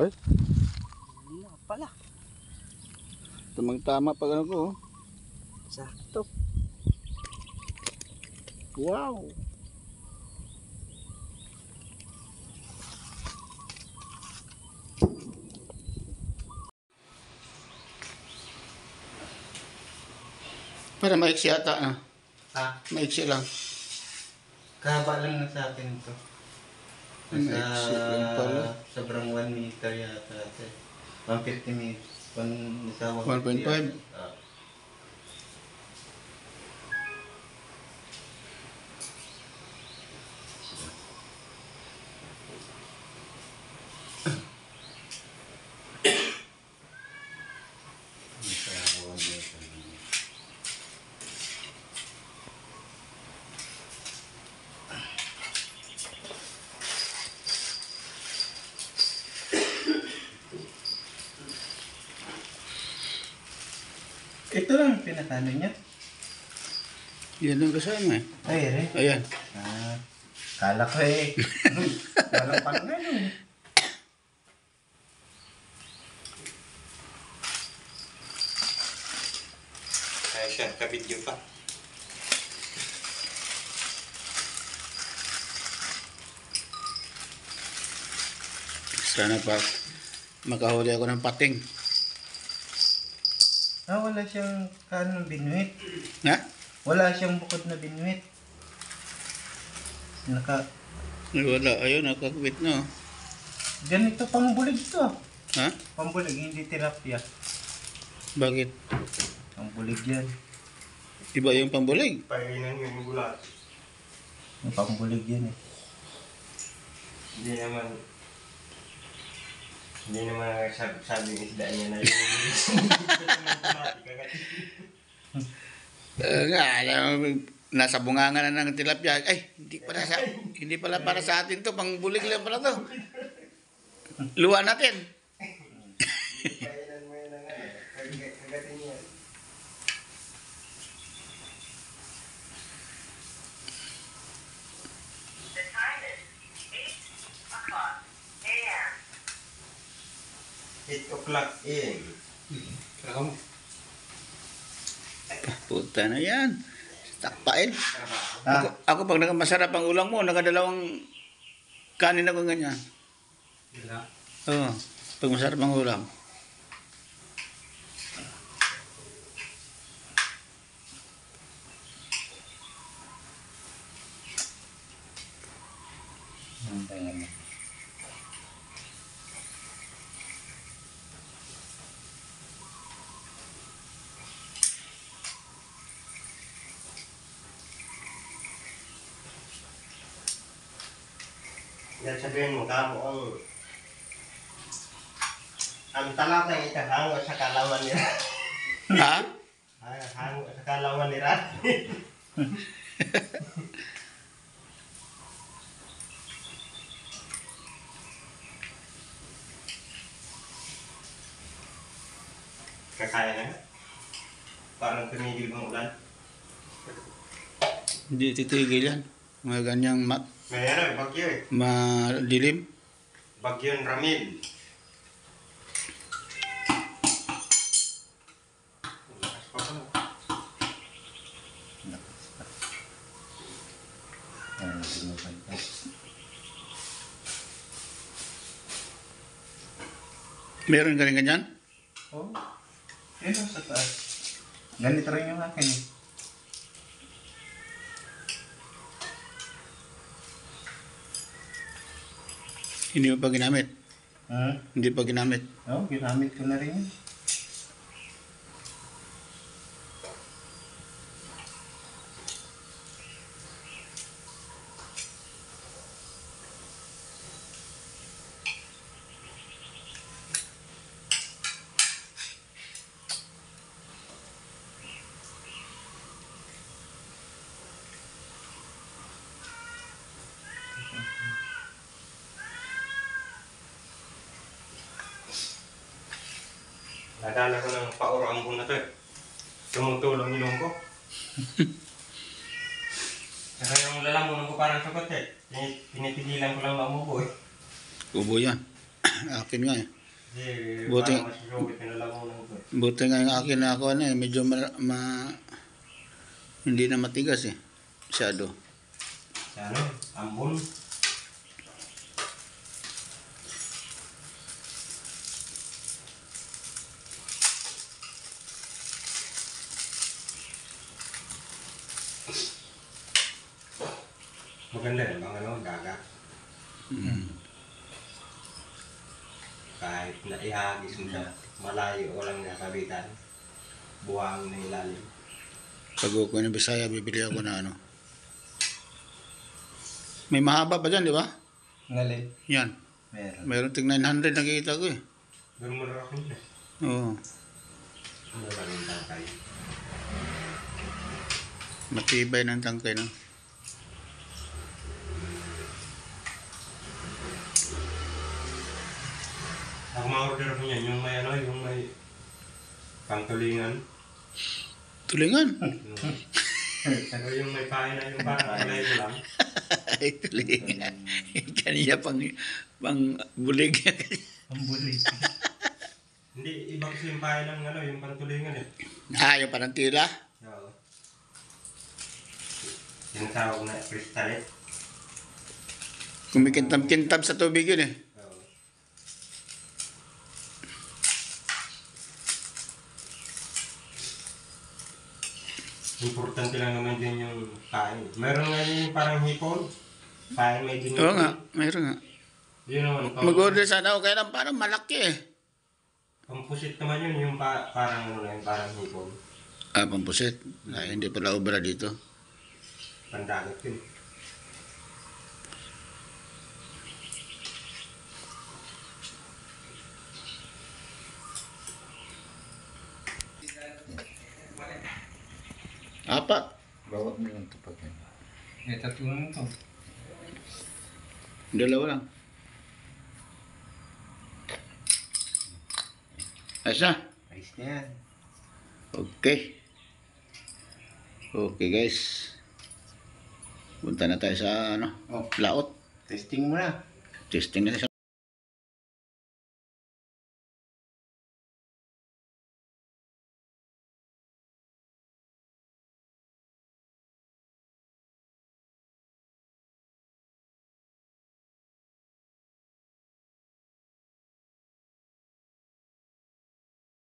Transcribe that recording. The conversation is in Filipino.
Ay, Wala pala. tamang-tama pag ano ko. Oh. Sakto. Wow! Para maiksi ata na. Ah, Maiksi lang. kahaba lang na sa akin ito. Maiksi lang pala. Sobrang 1 meter yata. 150 meters. 1.5. Ah. Ito lang ang pinakano niya. Yan ang kasama eh. Ay, ere. Ayan. Ah, kala ko eh. Walang pang ano. Ay siya, ka-video pa. Sana pa makahuli ako ng pating. Ah, wala siyang kanong binuit. Ha? Wala siyang bukod na binuit. Naka... Ay, wala. Ayun, nakakwit na. Ganito pambulig to. Ha? Pambulig, hindi terapya. Bakit? Pambulig yan. Iba yung pambulig. Painan yung bulat. Yung pambulig yan eh. Hindi naman sabi ng isda niya na yung Nga, alam mo, nasa bunganga na ng tilapia. Ay, hindi pala para sa atin to. Pangbulig lang pala to. Luwa natin. painan mo yun ng kagatin niya. The time is 8 o'clock a.m. 8 o'clock a.m. Puta na yan. Takpain. Ah, Ako pag masarap ang ulang mo, nakadalawang kanin ako ganyan. Oo. Pag masarap ang ulam. Yan sabihin mo, kamo ang talata ng itahango sa kalaman ni Rat. Ha? Hango sa kalaman ni Rat. Kakaya na. Parang tumigil bang ulan. Hindi titigil yan. Mga ganyang May ano, bagyo eh. madilim. Bagyon Ramil. Lakas pa pala. Meron ka rin ganyan? oh. Yan ang sa taas. Ganito rin yung akin eh. Hindi mo pa ginamit. Hindi pa ginamit. Oh, ginamit ko na rin yun. Nadala ko ng paurambong na to eh. Tumutulong ilong ko. Saka yung lalamunan ko parang sagot eh. Pinitigilan ko lang mamubo eh. Ubo yan. Akin nga eh. Hindi, Buti- parang masusungit yung lalamunan ko. Buti nga yung akin na ako ano eh. Medyo hindi na matigas eh. Masyado. Sa ano, ambon. Maganda rin bang ano, dagat. Kahit na ihagis mo siya, malayo o lang nakabitan. Buhang na ilalim. Pag ako ng Bisaya, bibili ako na ano. May mahaba pa dyan, di ba? Ngalin. Yan. Meron. Mayroon tig 900 nakikita ko eh. Pero malaki niya. Oo. Ano lang yung tangkay. Matibay ng tangkay no. Ako ma-order ko niyan, yung may ano, yung may pangtulingan. Tulingan. Pero yung may pain na yung parang kulay mo lang. Ay, tulingan. Kaniya pang bulig. Ang bulig. Hindi, iba kasi yung pain ng ano, yung pangtulingan eh. Yung parang tila. Oo. Yung tawag na kristalit. Kumikintab-kintab sa tubig yun eh. Oo. Importante lang naman din yung pain. Meron nga yung parang hipon. Pain may din. Oo nga, mayroon nga. Yun naman. Mag-order sana ako kaya lang parang malaki eh. Pampusit naman yun, yung parang ano lang, parang hipon. Pampusit. Ay, hindi pala obra dito. Pandagat yun. Apat. Bawa mo lang ito pag yan. Eh, tatlo lang ito. Dalawa lang. Ayos na. Ayos na yan. Okay. Okay guys. Punta na tayo sa ano, Oh, laot. testing mo na. Testing na